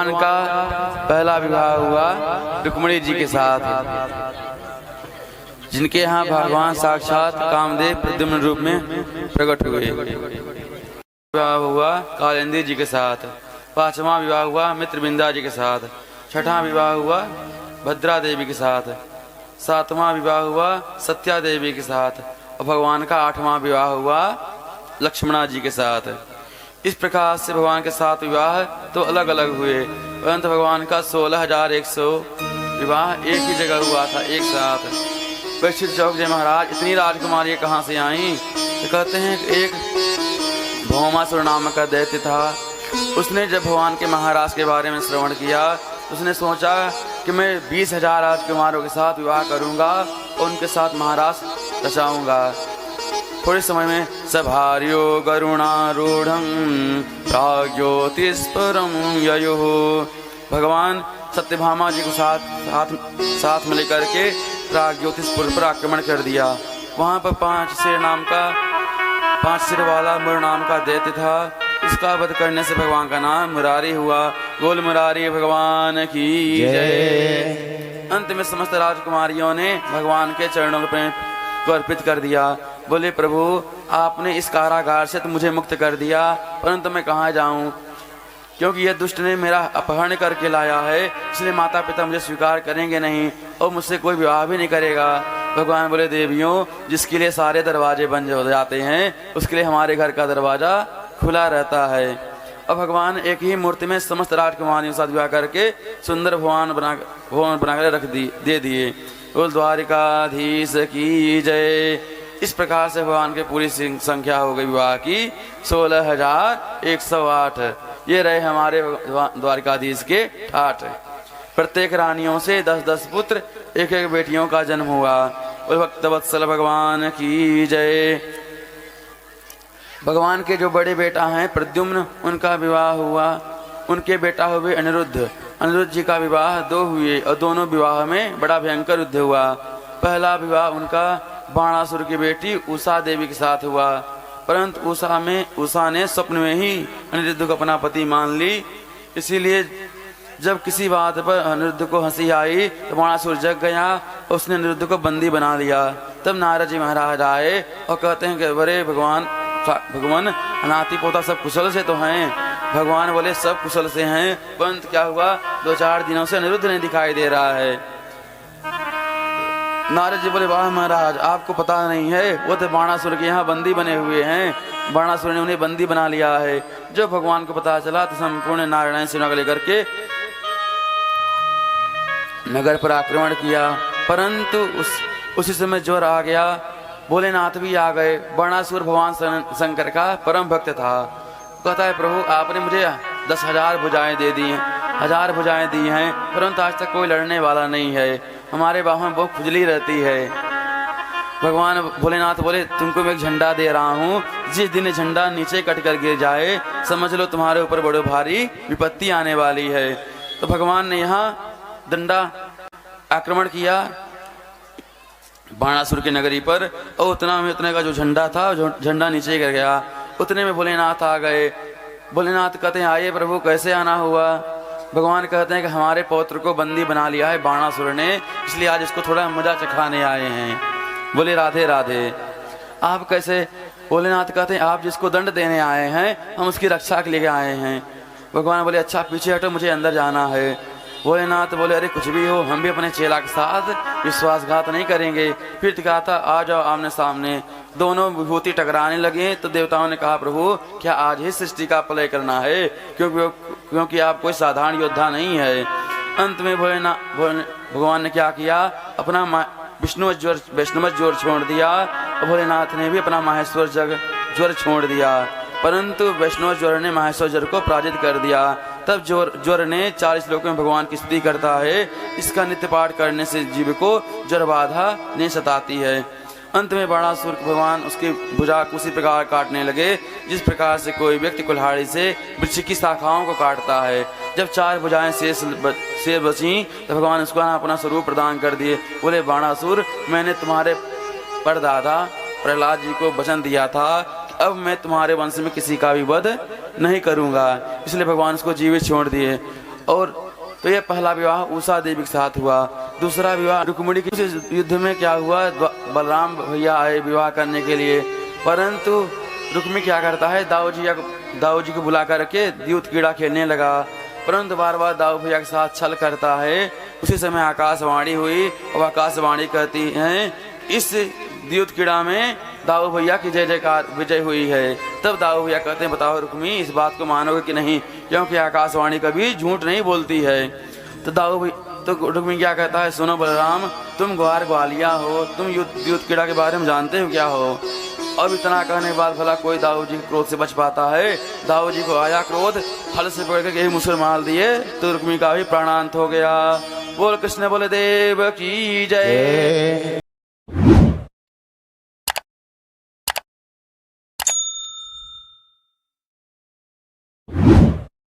भगवान का पहला विवाह हुआ रुक्मिणी जी के साथ, जिनके यहाँ भगवान साक्षात कामदेव प्रद्युम्न रूप में प्रकट हुए। विवाह हुआ कालिंदी जी के साथ। पांचवा विवाह हुआ मित्रविंदा जी के साथ। छठा विवाह हुआ भद्रा देवी के साथ। सातवां विवाह हुआ सत्या देवी के साथ। और भगवान का आठवां विवाह हुआ लक्ष्मणा जी के साथ। इस प्रकार से भगवान के 7 विवाह तो अलग अलग हुए, परंतु भगवान का 16,100 विवाह एक ही जगह हुआ था, एक साथ। परीक्षित चौक जय महाराज, इतनी राजकुमारी कहाँ से आई? तो कहते हैं कि एक भौमासुर नाम का दैत्य था। उसने जब भगवान के महाराज के बारे में श्रवण किया, उसने सोचा कि मैं 20,000 राजकुमारों के साथ विवाह करूंगा और उनके साथ महाराज रचाऊंगा। थोड़े समय में सभार्यो गरुणारूढ़ं प्राग्ज्योतिष्परं ययुः, भगवान सत्यभामा जी को साथ में लेकर के प्राग्ज्योतिषपुर पर आक्रमण कर दिया। वहां पर 5 सिर वाला मुर नाम का दैत्य था। इसका वध करने से भगवान का नाम मुरारी हुआ। बोल मुरारी भगवान की जय। अंत में समस्त राजकुमारियों ने भगवान के चरणों को अर्पित कर दिया। बोले प्रभु, आपने इस कारागार से तो मुझे मुक्त कर दिया, परंतु मैं कहाँ जाऊं? क्योंकि यह दुष्ट ने मेरा अपहरण करके लाया है, इसलिए माता पिता मुझे स्वीकार करेंगे नहीं और मुझसे कोई विवाह भी नहीं करेगा। भगवान बोले देवियों, जिसके लिए सारे दरवाजे बंद हो जाते हैं, उसके लिए हमारे घर का दरवाजा खुला रहता है। अब भगवान एक ही मूर्ति में समस्त राजकुमारियों के साथ विवाह करके सुंदर भवन बनाकर दे दिए। बोल द्वारिकाधीश की जय। इस प्रकार से भगवान के पूरी संख्या हो गई विवाह की 16,108। ये रहे हमारे द्वारिकाधीश के ठाठ। प्रत्येक रानियों से 10-10 पुत्र, 1-1 बेटियों का जन्म हुआ। बोल भक्तवत्सल भगवान की जय। भगवान के जो बड़े बेटा हैं प्रद्युम्न, उनका विवाह हुआ। उनके बेटा हुए अनिरुद्ध। अनिरुद्ध जी का विवाह 2 हुए और दोनों विवाह में बड़ा भयंकर युद्ध हुआ। पहला विवाह उनका बाणासुर की बेटी उषा देवी के साथ हुआ, परंतु उषा ने स्वप्न में ही अनिरुद्ध को अपना पति मान ली। इसीलिए जब किसी बात पर अनिरुद्ध को हंसी आई तो बाणासुर जग गया, उसने अनिरुद्ध को बंदी बना लिया। तब नारद जी महाराज आए और कहते हैं कि बड़े भगवान नाती पोता सब कुशल से तो हैं? भगवान बोले सब कुशल से हैं, परंतु क्या हुआ, 2-4 दिनों से अनिरुद्ध नहीं दिखाई दे रहा है। नारद जी बोले वाह महाराज, आपको पता नहीं है, वो तो बाणासुर के यहाँ बंदी बने हुए हैं, बाणासुर ने उन्हें बंदी बना लिया है। जब भगवान को पता चला तो संपूर्ण नारायण सेना को लेकर के नगर पर आक्रमण किया, परंतु उसी समय ज्वर आ गया। भोलेनाथ भी आ गए। बाणासुर भगवान शंकर का परम भक्त था। कहता है प्रभु, आपने मुझे 10,000 भुजाएं दे दी हैं, 1000 भुजाएं दी हैं, परंतु आज तक कोई लड़ने वाला नहीं है। हमारे बाहों में बहुत खुजली रहती है। भगवान भोलेनाथ बोले तुमको मैं एक झंडा दे रहा हूँ, जिस दिन झंडा नीचे कट कर गिर जाए समझ लो तुम्हारे ऊपर बड़ी भारी विपत्ति आने वाली है। तो भगवान ने यहाँ दंडा आक्रमण किया बाणासुर की नगरी पर, और उतने का जो झंडा था, जो झंडा नीचे गिर गया, उतने में भोलेनाथ आ गए। भोलेनाथ कहते हैं आइए प्रभु, कैसे आना हुआ? भगवान कहते हैं कि हमारे पौत्र को बंदी बना लिया है बाणासुर ने, इसलिए आज इसको थोड़ा मजा चखाने आए हैं। बोले राधे राधे। आप कैसे? भोलेनाथ कहते हैं आप जिसको दंड देने आए हैं, हम उसकी रक्षा के लिए आए हैं। भगवान बोले अच्छा पीछे हटो, मुझे अंदर जाना है। भोलेनाथ बोले अरे कुछ भी हो, हम भी अपने चेला के साथ विश्वासघात नहीं करेंगे। फिर कहा था आ जाओ आमने सामने। दोनों विभूति टकराने लगे तो देवताओं ने कहा प्रभु क्या आज ही सृष्टि का प्रलय करना है, क्योंकि आप कोई साधारण योद्धा नहीं है। अंत में भगवान ने क्या किया, अपना वैष्णव ज्वर छोड़ दिया और भोलेनाथ ने भी अपना माहेश्वर ज्वर छोड़ दिया, परंतु वैष्णव ज्वर ने माहेश्वर ज्वर को पराजित कर दिया। तब ज्वर ने 40 लोकों में भगवान की स्तुति करता है। इसका नित्य पाठ करने से जीव को ज्वर बाधा नहीं सताती है। अंत में बाणासुर भगवान उसकी भुजा उसी प्रकार काटने लगे जिस प्रकार से कोई व्यक्ति कुल्हाड़ी से वृक्ष की शाखाओं को काटता है। जब 4 भुजाएं शेष बची तो भगवान उसको अपना स्वरूप प्रदान कर दिए। बोले बाणासुर, मैंने तुम्हारे परदादा प्रहलाद जी को वचन दिया था, अब मैं तुम्हारे वंश में किसी का भी वध नहीं करूंगा, इसलिए भगवान उसको जीवित छोड़ दिए। और तो ये पहला विवाह उषा देवी के साथ हुआ। दूसरा विवाह रुक्मिणी के युद्ध में क्या हुआ, बलराम भैया आए विवाह करने के लिए, परंतु रुक्मिणी क्या करता है, दाऊ जी को बुला करके द्यूत कीड़ा खेलने लगा, परंतु बार बार दाऊ भैया के साथ छल करता है। उसी समय आकाशवाणी हुई और आकाशवाणी कहती है इस द्यूत कीड़ा में दाऊ भैया की जय जयकार विजय हुई है। तब दाऊ भैया कहते हैं बताओ रुक्मिणी इस बात को मानोगे कि नहीं, क्योंकि आकाशवाणी कभी झूठ नहीं बोलती है। तो रुक्मिणी क्या कहता है, सुनो बलराम तुम ग्वार ग्वालिया हो, तुम द्यूत कीड़ा के बारे में जानते हो क्या हो। अब इतना कहने के बाद भला कोई दाऊ जी क्रोध से बच पाता है। दाऊ जी को आया क्रोध, फल से पकड़ के यही मुसर मार दिए, तो रुक्मिणी का भी प्राणांत हो गया। बोल कृष्ण बोले देव की जय।